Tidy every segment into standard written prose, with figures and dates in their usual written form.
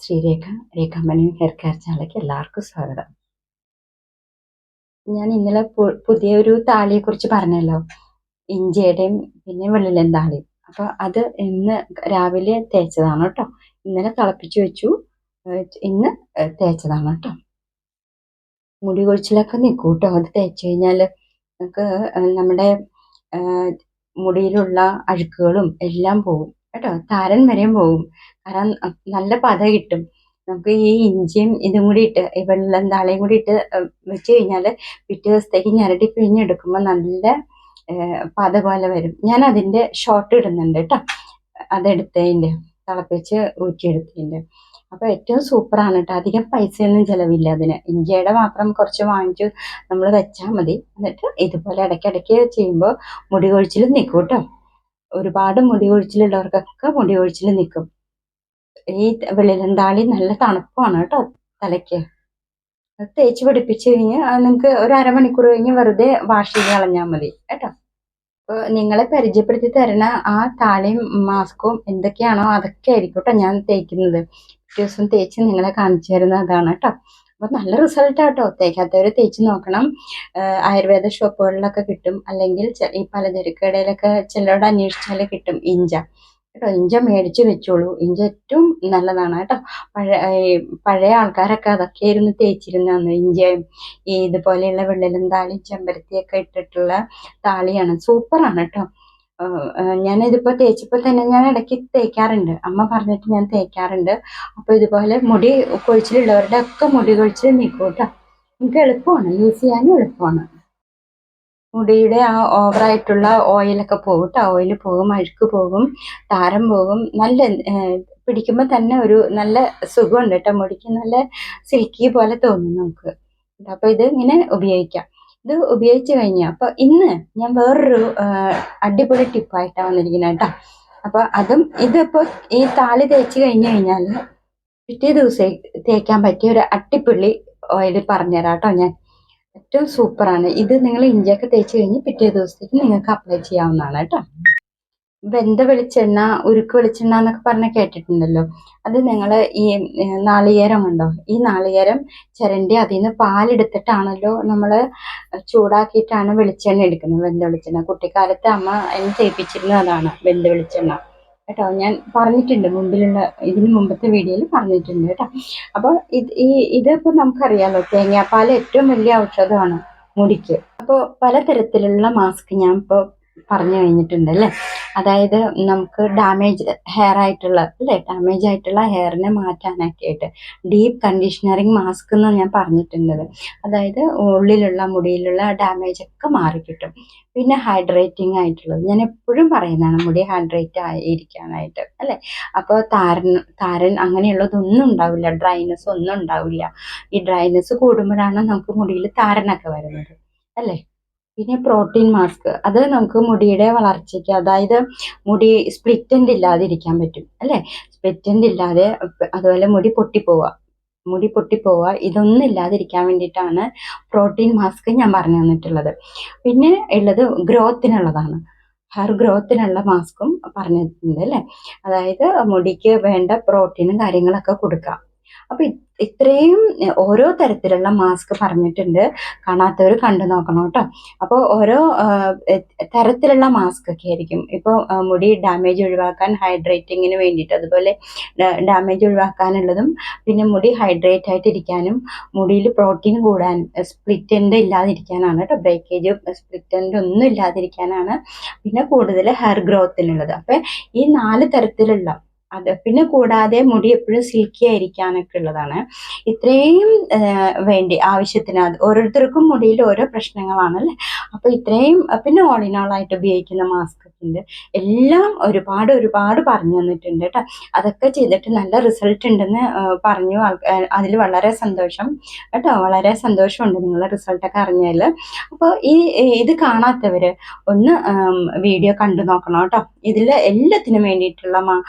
Sreerekha രേഖാമണി hair care ചാനലിലേക്ക് എല്ലാവർക്കും സ്വാഗതം. ഞാൻ ഇന്നലെ പുതിയൊരു താളിയെക്കുറിച്ച് പറഞ്ഞല്ലോ, ഇഞ്ചിയുടെയും പിന്നെ വെള്ളിലൻ താളി. അപ്പോൾ അത് ഇന്ന് രാവിലെ തേച്ചതാണ് കേട്ടോ. ഇന്നലെ തിളപ്പിച്ച് വെച്ചു, ഇന്ന് തേച്ചതാണ് കേട്ടോ. മുടി കൊഴിച്ചിലൊക്കെ നിൽക്കും കേട്ടോ. അത് തേച്ച് കഴിഞ്ഞാൽ നമുക്ക് നമ്മുടെ മുടിയിലുള്ള അഴുക്കുകളും എല്ലാം പോകും കേട്ടോ. താരൻ വരെയും പോകും. കാരണം നല്ല പത കിട്ടും. നമുക്ക് ഈ ഇഞ്ചിയും ഇതും കൂടി ഇട്ട് ഈ വെള്ളം താളയും കൂടി ഇട്ട് വെച്ച് കഴിഞ്ഞാൽ പിറ്റേ ദിവസത്തേക്ക് ഞരടി പിഴിഞ്ഞെടുക്കുമ്പോൾ നല്ല പത പോലെ വരും. ഞാൻ അതിൻ്റെ ഷോർട്ട് ഇടുന്നുണ്ട് കേട്ടോ. അതെടുത്തതിൻ്റെ തിളപ്പിച്ച് ഊറ്റിയെടുത്തതിൻ്റെ. അപ്പോൾ ഏറ്റവും സൂപ്പറാണ് കേട്ടോ. അധികം പൈസയൊന്നും ചിലവില്ല അതിന്. ഇഞ്ചിയുടെ മാത്രം കുറച്ച് വാങ്ങിച്ചു നമ്മൾ വെച്ചാൽ മതി. എന്നിട്ട് ഇതുപോലെ ഇടയ്ക്കിടയ്ക്ക് ചെയ്യുമ്പോൾ മുടി കൊഴിച്ചിൽ നിൽക്കും കേട്ടോ. ഒരുപാട് മുടി കൊഴിച്ചിലുള്ളവർക്കൊക്കെ മുടി കൊഴിച്ചിൽ നിൽക്കും. ഈ വെള്ളിലന്താളി നല്ല തണുപ്പാണ് കേട്ടോ തലയ്ക്ക്. അത് തേച്ച് പിടിപ്പിച്ച് കഴിഞ്ഞ് നിങ്ങൾക്ക് ഒരു അരമണിക്കൂർ കഴിഞ്ഞ് വെറുതെ വാഷ് ചെയ്ത് കളഞ്ഞാൽ മതി കേട്ടോ. അപ്പോൾ നിങ്ങളെ പരിചയപ്പെടുത്തി തരുന്ന ആ താളിയും മാസ്കും എന്തൊക്കെയാണോ അതൊക്കെ ആയിരിക്കും കേട്ടോ ഞാൻ തേക്കുന്നത്. ദിവസം തേച്ച് നിങ്ങളെ കാണിച്ചു തരുന്ന അതാണ് കേട്ടോ. അപ്പോൾ നല്ല റിസൾട്ടാട്ടോ. തേക്കാത്തവർ തേച്ച് നോക്കണം. ആയുർവേദ ഷോപ്പുകളിലൊക്കെ കിട്ടും, അല്ലെങ്കിൽ ഈ പലചരക്ക് കടയിലൊക്കെ ചിലരോട് അന്വേഷിച്ചാൽ കിട്ടും ഇഞ്ച കേട്ടോ. ഇഞ്ച മേടിച്ച് വെച്ചോളൂ. ഇഞ്ച ഏറ്റവും നല്ലതാണ് കേട്ടോ. പഴയ ആൾക്കാരൊക്കെ അതൊക്കെയായിരുന്നു തേച്ചിരുന്നതെന്ന്. ഇഞ്ചയും ഈ ഇതുപോലെയുള്ള വെള്ളിലും താളി ചെമ്പരത്തിയൊക്കെ ഇട്ടിട്ടുള്ള താളിയാണ്. സൂപ്പറാണ് കേട്ടോ. ഞാനിതിപ്പോൾ തേച്ചപ്പോൾ തന്നെ ഞാൻ ഇടയ്ക്ക് തേക്കാറുണ്ട്. അമ്മ പറഞ്ഞിട്ട് ഞാൻ തേക്കാറുണ്ട്. അപ്പോൾ ഇതുപോലെ മുടി കൊഴിച്ചിലുള്ളവരുടെ ഒക്കെ മുടി കൊഴിച്ചിൽ നിൽക്കും കേട്ടോ. നമുക്ക് എളുപ്പമാണ്, യൂസ് ചെയ്യാനും എളുപ്പമാണ്. മുടിയുടെ ആ ഓവറായിട്ടുള്ള ഓയിലൊക്കെ പോകും കേട്ടോ. ഓയിൽ പോകും, അഴുക്ക് പോകും, താരം പോകും. നല്ല പിടിക്കുമ്പോൾ തന്നെ ഒരു നല്ല സുഖമുണ്ട് കേട്ടോ. മുടിക്ക് നല്ല സിൽക്കി പോലെ തോന്നും നമുക്ക്. അപ്പോൾ ഇത് ഇങ്ങനെ ഉപയോഗിക്കാം. ഇത് ഉപയോഗിച്ച് കഴിഞ്ഞാൽ അപ്പോൾ ഇന്ന് ഞാൻ വേറൊരു അടിപൊളി ടിപ്പായിട്ടാണ് വന്നിരിക്കുന്നത് കേട്ടോ. അപ്പോൾ അതും ഇതിപ്പോൾ ഈ താളി തേച്ച് കഴിഞ്ഞ് കഴിഞ്ഞാൽ പിറ്റേ ദിവസം തേക്കാൻ പറ്റിയ ഒരു അട്ടിപ്പുള്ളി ഓയിൽ പറഞ്ഞുതരാം കേട്ടോ ഞാൻ. ഏറ്റവും സൂപ്പറാണ് ഇത്. നിങ്ങൾ ഇഞ്ചിയൊക്കെ തേച്ച് കഴിഞ്ഞ് പിറ്റേ ദിവസത്തേക്ക് നിങ്ങൾക്ക് അപ്ലൈ ചെയ്യാവുന്നതാണ് കേട്ടോ. വെന്ത വെളിച്ചെണ്ണ, ഉരുക്ക് വെളിച്ചെണ്ണ എന്നൊക്കെ പറഞ്ഞ് കേട്ടിട്ടുണ്ടല്ലോ. അത് നിങ്ങൾ ഈ നാളികേരം ഉണ്ടോ, ഈ നാളികേരം ചിരണ്ടി അതിൽ നിന്ന് പാലെടുത്തിട്ടാണല്ലോ നമ്മൾ ചൂടാക്കിയിട്ടാണ് വെളിച്ചെണ്ണ എടുക്കുന്നത്. വെന്ത വെളിച്ചെണ്ണ കുട്ടിക്കാലത്ത് അമ്മ എന്നെ തേപ്പിച്ചിരുന്നത് അതാണ്, വെന്ത വെളിച്ചെണ്ണ കേട്ടോ. ഞാൻ പറഞ്ഞിട്ടുണ്ട് ഇതിന് മുമ്പത്തെ വീഡിയോയിൽ പറഞ്ഞിട്ടുണ്ട് കേട്ടോ. അപ്പോൾ ഇതിപ്പോൾ നമുക്കറിയാമല്ലോ, തേങ്ങാപ്പാൽ ഏറ്റവും വലിയ ഔഷധമാണ് മുടിക്ക്. അപ്പോൾ പലതരത്തിലുള്ള മാസ്ക് ഞാൻ ഇപ്പോൾ പറഞ്ഞു കഴിഞ്ഞിട്ടുണ്ട് അല്ലേ. അതായത് നമുക്ക് ഡാമേജ് ഹെയർ ആയിട്ടുള്ള ഡാമേജ് ആയിട്ടുള്ള ഹെയറിനെ മാറ്റാനൊക്കെ ആയിട്ട് ഡീപ്പ് കണ്ടീഷണറിങ് മാസ്ക് എന്ന് ഞാൻ പറഞ്ഞിട്ടുള്ളത്. അതായത് ഉള്ളിലുള്ള മുടിയിലുള്ള ഡാമേജ് ഒക്കെ മാറിക്കിട്ടും. പിന്നെ ഹൈഡ്രേറ്റിംഗ് ആയിട്ടുള്ളത് ഞാൻ എപ്പോഴും പറയുന്നതാണ്, മുടി ഹൈഡ്രേറ്റ് ആയിരിക്കാനായിട്ട് അല്ലേ. അപ്പോൾ താരൻ അങ്ങനെയുള്ളതൊന്നും ഉണ്ടാവില്ല, ഡ്രൈനെസ് ഒന്നും ഉണ്ടാവില്ല. ഈ ഡ്രൈനെസ് കൂടുമ്പോഴാണ് നമുക്ക് മുടിയിൽ താരനൊക്കെ വരുന്നത് അല്ലേ. പിന്നെ പ്രോട്ടീൻ മാസ്ക്, അത് നമുക്ക് മുടിയുടെ വളർച്ചയ്ക്ക്, അതായത് മുടി സ്പ്ലിറ്റ് എൻഡ് ഇല്ലാതിരിക്കാൻ പറ്റും അല്ലേ. സ്പ്ലിറ്റ് എൻഡ് ഇല്ലാതെ, അതുപോലെ മുടി പൊട്ടിപ്പോവുക ഇതൊന്നും ഇല്ലാതിരിക്കാൻ വേണ്ടിയിട്ടാണ് പ്രോട്ടീൻ മാസ്ക് ഞാൻ പറഞ്ഞു തന്നിട്ടുള്ളത്. പിന്നെ ഉള്ളത് ഗ്രോത്തിനുള്ളതാണ്. ഹെയർ ഗ്രോത്തിനുള്ള മാസ്കും പറഞ്ഞിട്ടുണ്ട് അല്ലേ. അതായത് മുടിക്ക് വേണ്ട പ്രോട്ടീനും കാര്യങ്ങളൊക്കെ കൊടുക്കാം. അപ്പോൾ ഇത്രയും ഓരോ തരത്തിലുള്ള മാസ്ക് പറഞ്ഞിട്ടുണ്ട്. കാണാത്തവർ കണ്ടു നോക്കണം കേട്ടോ. അപ്പോൾ ഓരോ തരത്തിലുള്ള മാസ്ക് ഒക്കെ ആയിരിക്കും. ഇപ്പോൾ മുടി ഡാമേജ് ഒഴിവാക്കാൻ, ഹൈഡ്രേറ്റിങ്ങിന് വേണ്ടിയിട്ട്, അതുപോലെ ഡാമേജ് ഒഴിവാക്കാനുള്ളതും, പിന്നെ മുടി ഹൈഡ്രേറ്റ് ആയിട്ടിരിക്കാനും, മുടിയിൽ പ്രോട്ടീൻ കൂടാനും, സ്പ്ലിറ്റ് എൻഡ് ഇല്ലാതിരിക്കാനാണ് കേട്ടോ. ബ്രേക്കേജ്, സ്പ്ലിറ്റ് എൻഡ് ഒന്നും ഇല്ലാതിരിക്കാനാണ്. പിന്നെ കൂടുതൽ ഹെയർ ഗ്രോത്തിനുള്ളത്. അപ്പം ഈ 4 തരത്തിലുള്ള അത്, പിന്നെ കൂടാതെ മുടി എപ്പോഴും സിൽക്കി ആയിരിക്കാനൊക്കെ ഉള്ളതാണ്. ഇത്രയും വേണ്ടി ആവശ്യത്തിന്, അത് ഓരോരുത്തർക്കും മുടിയിൽ ഓരോ പ്രശ്നങ്ങളാണല്ലേ. അപ്പോൾ ഇത്രയും, പിന്നെ ഓൾ ഇൻ ഓൾ ആയിട്ട് ഉപയോഗിക്കുന്ന മാസ്ക് ഉണ്ട്. എല്ലാം ഒരുപാട് പറഞ്ഞു തന്നിട്ടുണ്ട് കേട്ടോ. അതൊക്കെ ചെയ്തിട്ട് നല്ല റിസൾട്ട് ഉണ്ടെന്ന് പറഞ്ഞു അതിൽ വളരെ സന്തോഷം കേട്ടോ. വളരെ സന്തോഷമുണ്ട് നിങ്ങളുടെ റിസൾട്ടൊക്കെ അറിഞ്ഞതിൽ. അപ്പോൾ ഇത് കാണാത്തവർ ഒന്ന് വീഡിയോ കണ്ടു നോക്കണം കേട്ടോ. ഇതിൽ എല്ലാത്തിനും വേണ്ടിയിട്ടുള്ള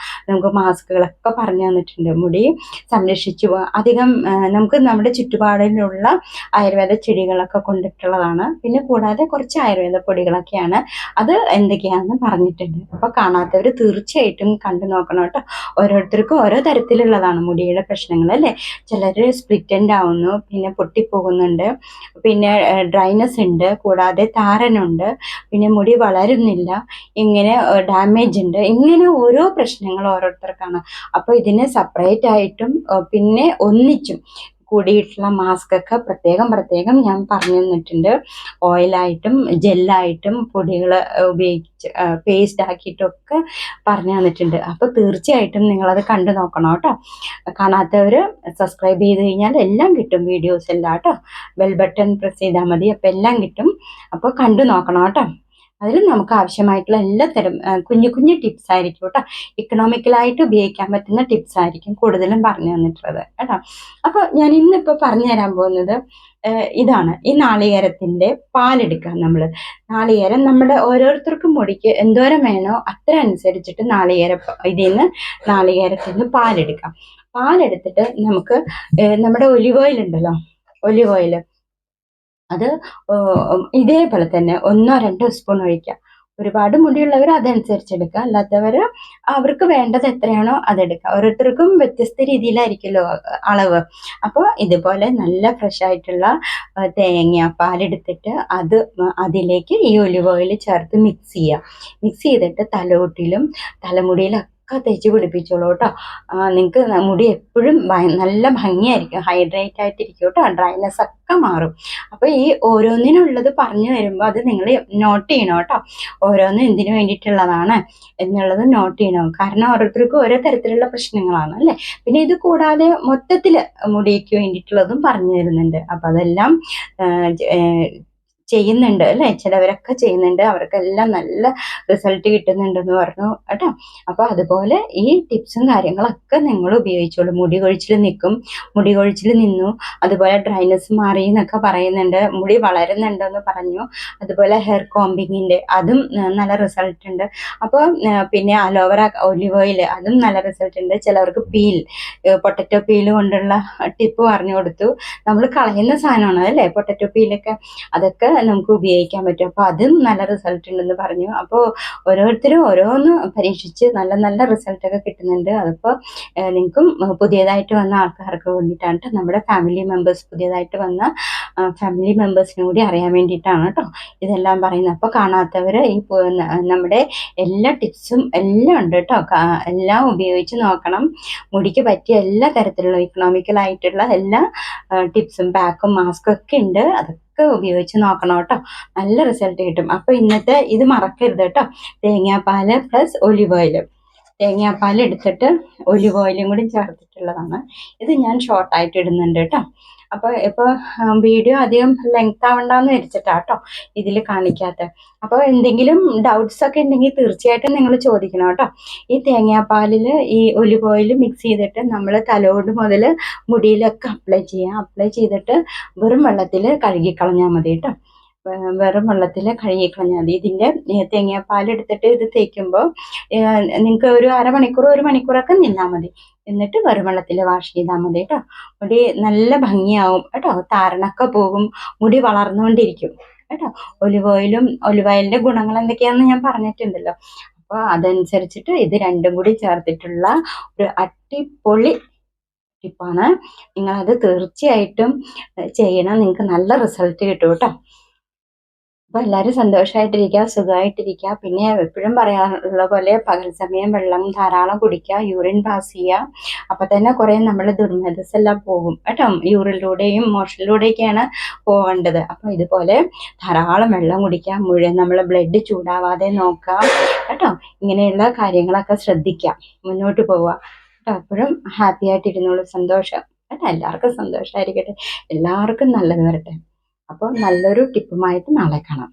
നമുക്ക് മാസ്കുകളൊക്കെ പറഞ്ഞു തന്നിട്ടുണ്ട്. മുടി സംരക്ഷിച്ചു പോകാൻ അധികം നമുക്ക് നമ്മുടെ ചുറ്റുപാടിലുള്ള ആയുർവേദ ചെടികളൊക്കെ കൊണ്ടിട്ടുള്ളതാണ്. പിന്നെ കൂടാതെ കുറച്ച് ആയുർവേദ പൊടികളൊക്കെയാണ്. അത് എന്തൊക്കെയാണെന്ന് പറഞ്ഞിട്ടുണ്ട്. അപ്പോൾ കാണാത്തവർ തീർച്ചയായിട്ടും കണ്ടു നോക്കണം കേട്ടോ. ഓരോരുത്തർക്കും ഓരോ തരത്തിലുള്ളതാണ് മുടിയുടെ പ്രശ്നങ്ങൾ അല്ലേ. ചിലർ സ്പ്ലിറ്റ് എൻഡ് ആവുന്നു, പിന്നെ പൊട്ടിപ്പോകുന്നുണ്ട്, പിന്നെ ഡ്രൈനെസ് ഉണ്ട്, കൂടാതെ താരനുണ്ട്, പിന്നെ മുടി വളരുന്നില്ല, ഇങ്ങനെ ഡാമേജ് ഉണ്ട്, ഇങ്ങനെ ഓരോ പ്രശ്നങ്ങൾ ഓരോരുത്തർക്കാണ്. അപ്പോൾ ഇതിന് സെപ്പറേറ്റ് ആയിട്ടും പിന്നെ ഒന്നിച്ചും കൂടിയിട്ടുള്ള മാസ്ക് ഒക്കെ പ്രത്യേകം ഞാൻ പറഞ്ഞു തന്നിട്ടുണ്ട്. ഓയിലായിട്ടും ജെല്ലായിട്ടും പൊടികൾ ഉപയോഗിച്ച് പേസ്റ്റ് ആക്കിയിട്ടൊക്കെ പറഞ്ഞു തന്നിട്ടുണ്ട്. അപ്പോൾ തീർച്ചയായിട്ടും നിങ്ങളത് കണ്ടു നോക്കണം കേട്ടോ. കാണാത്തവർ സബ്സ്ക്രൈബ് ചെയ്ത് കഴിഞ്ഞാൽ എല്ലാം കിട്ടും, വീഡിയോസ് എല്ലാം കേട്ടോ. ബെൽ ബട്ടൺ പ്രസ് ചെയ്താൽ മതി, അപ്പോൾ എല്ലാം കിട്ടും. അപ്പോൾ കണ്ടു നോക്കണം കേട്ടോ. അതിൽ നമുക്ക് ആവശ്യമായിട്ടുള്ള എല്ലാത്തരം കുഞ്ഞു ടിപ്സ് ആയിരിക്കും കേട്ടോ. ഇക്കണോമിക്കലായിട്ട് ഉപയോഗിക്കാൻ പറ്റുന്ന ടിപ്സ് ആയിരിക്കും കൂടുതലും പറഞ്ഞു തന്നിട്ടുള്ളത് കേട്ടോ. അപ്പോൾ ഞാൻ ഇന്നിപ്പോൾ പറഞ്ഞു തരാൻ പോകുന്നത് ഇതാണ്. ഈ നാളികേരത്തിൻ്റെ പാലെടുക്കുക. നമ്മൾ നാളികേരം നമ്മുടെ ഓരോരുത്തർക്കും മുടിക്ക് എന്തോരം വേണോ അത്ര അനുസരിച്ചിട്ട് ഇതിൽ നിന്ന് നാളികേരത്തിൽ പാലെടുക്കാം. പാലെടുത്തിട്ട് നമുക്ക് നമ്മുടെ ഒലിവ് ഓയിൽ ഉണ്ടല്ലോ, ഒലിവ് ഓയിൽ അത് ഇതേപോലെ തന്നെ 1-2 സ്പൂൺ ഒഴിക്കുക. ഒരുപാട് മുടിയുള്ളവർ അതനുസരിച്ച് എടുക്കുക, അല്ലാത്തവർ അവർക്ക് വേണ്ടത് എത്രയാണോ അതെടുക്കുക. ഓരോരുത്തർക്കും വ്യത്യസ്ത രീതിയിലായിരിക്കുമല്ലോ അളവ്. അപ്പോൾ ഇതുപോലെ നല്ല ഫ്രഷ് ആയിട്ടുള്ള തേങ്ങ പാലെടുത്തിട്ട് അതിലേക്ക് ഈ ഒലിവ് ഓയിൽ ചേർത്ത് മിക്സ് ചെയ്തിട്ട് തലയോട്ടിലും തലമുടിയിലും ഒക്കെ തേച്ച് പിടിപ്പിച്ചോളൂ കേട്ടോ. നിങ്ങൾക്ക് മുടി എപ്പോഴും നല്ല ഭംഗിയായിരിക്കും, ഹൈഡ്രേറ്റ് ആയിട്ടിരിക്കും കേട്ടോ. ഡ്രൈനെസ് ഒക്കെ മാറും. അപ്പോൾ ഈ ഓരോന്നിനുള്ളത് പറഞ്ഞു തരുമ്പോൾ അത് നിങ്ങൾ നോട്ട് ചെയ്യണം കേട്ടോ. ഓരോന്നും എന്തിനു വേണ്ടിയിട്ടുള്ളതാണ് എന്നുള്ളത് നോട്ട് ചെയ്യണം. കാരണം ഓരോരുത്തർക്കും ഓരോ തരത്തിലുള്ള പ്രശ്നങ്ങളാണ് അല്ലേ. പിന്നെ ഇത് കൂടാതെ മൊത്തത്തിൽ മുടിക്ക് വേണ്ടിയിട്ടുള്ളതും പറഞ്ഞു തരുന്നുണ്ട്. അപ്പം അതെല്ലാം ചെയ്യുന്നുണ്ട് അല്ലേ. ചിലവരൊക്കെ ചെയ്യുന്നുണ്ട്, അവർക്കെല്ലാം നല്ല റിസൾട്ട് കിട്ടുന്നുണ്ടെന്ന് പറഞ്ഞു കേട്ടോ. അപ്പോൾ അതുപോലെ ഈ ടിപ്സും കാര്യങ്ങളൊക്കെ നിങ്ങൾ ഉപയോഗിച്ചോളൂ. മുടി കൊഴിച്ചിൽ നിന്നു, അതുപോലെ ഡ്രൈനെസ് മാറി എന്നൊക്കെ പറയുന്നുണ്ട്, മുടി വളരുന്നുണ്ടെന്ന് പറഞ്ഞു. അതുപോലെ ഹെയർ കോമ്പിങ്ങിൻ്റെ അതും നല്ല റിസൾട്ട് ഉണ്ട്. അപ്പോൾ പിന്നെ അലോവേറ ഒലിവ് ഓയിൽ അതും നല്ല റിസൾട്ട് ഉണ്ട്. ചിലവർക്ക് പൊട്ടറ്റോ പീൽ കൊണ്ടുള്ള ടിപ്പ് പറഞ്ഞു കൊടുത്തു. നമ്മൾ കളയുന്ന സാധനമാണ് അല്ലേ പൊട്ടറ്റോ പീലൊക്കെ, അതൊക്കെ നമുക്ക് ഉപയോഗിക്കാൻ പറ്റും. അപ്പോൾ അതും നല്ല റിസൾട്ട് ഉണ്ടെന്ന് പറഞ്ഞു. അപ്പോൾ ഓരോരുത്തരും ഓരോന്ന് പരീക്ഷിച്ച് നല്ല റിസൾട്ടൊക്കെ കിട്ടുന്നുണ്ട്. അതിപ്പോൾ നിങ്ങൾക്കും പുതിയതായിട്ട് വന്ന ആൾക്കാർക്ക് വേണ്ടിയിട്ടാണ്, നമ്മുടെ പുതിയതായിട്ട് വന്ന ഫാമിലി മെമ്പേഴ്സിനും കൂടി അറിയാൻ വേണ്ടിയിട്ടാണ് കേട്ടോ ഇതെല്ലാം പറയുന്നത്. അപ്പോൾ കാണാത്തവർ നമ്മുടെ എല്ലാ ടിപ്സും എല്ലാം ഉണ്ട് കേട്ടോ. എല്ലാം ഉപയോഗിച്ച് നോക്കണം. മുടിക്ക് പറ്റിയ എല്ലാ തരത്തിലുള്ള ഇക്കണോമിക്കലായിട്ടുള്ള എല്ലാ ടിപ്സും പാക്കും മാസ്കും ഒക്കെ ഉണ്ട്. അതൊക്കെ ഉപയോഗിച്ച് നോക്കണം കേട്ടോ. നല്ല റിസൾട്ട് കിട്ടും. അപ്പോൾ ഇന്നത്തെ ഇത് മറക്കരുത് കേട്ടോ. തേങ്ങാപ്പാൽ പ്ലസ് ഒലിവ് ഓയിൽ, തേങ്ങാപ്പാൽ എടുത്തിട്ട് ഒലിവ് ഓയിലും കൂടി ചേർത്തിട്ടുള്ളതാണ്. ഇത് ഞാൻ ഷോർട്ടായിട്ട് ഇടുന്നുണ്ട് കേട്ടോ. അപ്പോൾ ഇപ്പോൾ വീഡിയോ അധികം ലെങ്ത് ആവണ്ടെന്ന് വിചാരിച്ചിട്ടാട്ടോ ഇതിൽ കാണിക്കാത്ത. അപ്പോൾ എന്തെങ്കിലും ഡൗട്ട്സ് ഒക്കെ ഉണ്ടെങ്കിൽ തീർച്ചയായിട്ടും നിങ്ങൾ ചോദിക്കണം കേട്ടോ. ഈ തേങ്ങാപ്പാലിൽ ഈ ഒലിവ് ഓയിൽ മിക്സ് ചെയ്തിട്ട് നമ്മൾ തലോട് മുതൽ മുടിയിലൊക്കെ അപ്ലൈ ചെയ്തിട്ട് വെറും വെള്ളത്തിൽ കഴുകിക്കളഞ്ഞാൽ മതി കേട്ടോ. വെറും വെള്ളത്തിൽ കഴുകിക്കളഞ്ഞാൽ മതി. ഇതിൻ്റെ തേങ്ങാപ്പാൽ എടുത്തിട്ട് ഇത് തേക്കുമ്പോൾ നിങ്ങൾക്ക് ഒരു അരമണിക്കൂർ 1 മണിക്കൂറൊക്കെ നിന്നാൽ മതി. എന്നിട്ട് വെറും വെള്ളത്തിൽ വാഷ് ചെയ്താൽ മതി കേട്ടോ. മുടി നല്ല ഭംഗിയാവും കേട്ടോ. താരനൊക്കെ പോകും, മുടി വളർന്നുകൊണ്ടിരിക്കും കേട്ടോ. ഒലിവ് ഓയിലിൻ്റെ ഗുണങ്ങൾ എന്തൊക്കെയാണെന്ന് ഞാൻ പറഞ്ഞിട്ടുണ്ടല്ലോ. അപ്പോൾ അതനുസരിച്ചിട്ട് ഇത് രണ്ടും കൂടി ചേർത്തിട്ടുള്ള ഒരു അടിപൊളി ടിപ്പാണ്. നിങ്ങളത് തീർച്ചയായിട്ടും ചെയ്യണം. നിങ്ങൾക്ക് നല്ല റിസൾട്ട് കിട്ടും കേട്ടോ. അപ്പോൾ എല്ലാവരും സന്തോഷമായിട്ടിരിക്കുക, സുഖമായിട്ടിരിക്കുക. പിന്നെ എപ്പോഴും പറയാനുള്ള പോലെ പകൽ സമയം വെള്ളം ധാരാളം കുടിക്കുക, യൂറിൻ പാസ് ചെയ്യുക. അപ്പം തന്നെ കുറേ നമ്മുടെ ദുർമേധസ് എല്ലാം പോകും കേട്ടോ. യൂറിനിലൂടെയും മോഷനിലൂടെയൊക്കെയാണ് പോകേണ്ടത്. അപ്പോൾ ഇതുപോലെ ധാരാളം വെള്ളം കുടിക്കുക, നമ്മളെ ബ്ലഡ് ചൂടാവാതെ നോക്കുക കേട്ടോ. ഇങ്ങനെയുള്ള കാര്യങ്ങളൊക്കെ ശ്രദ്ധിക്കുക, മുന്നോട്ട് പോവുക കേട്ടോ. എപ്പോഴും ഹാപ്പി ആയിട്ടിരുന്നോളൂ, സന്തോഷം കേട്ടോ. എല്ലാവർക്കും സന്തോഷമായിരിക്കട്ടെ, എല്ലാവർക്കും നല്ലത് വരട്ടെ. അപ്പോൾ നല്ലൊരു ടിപ്പുമായിട്ട് നാളെ കാണാം.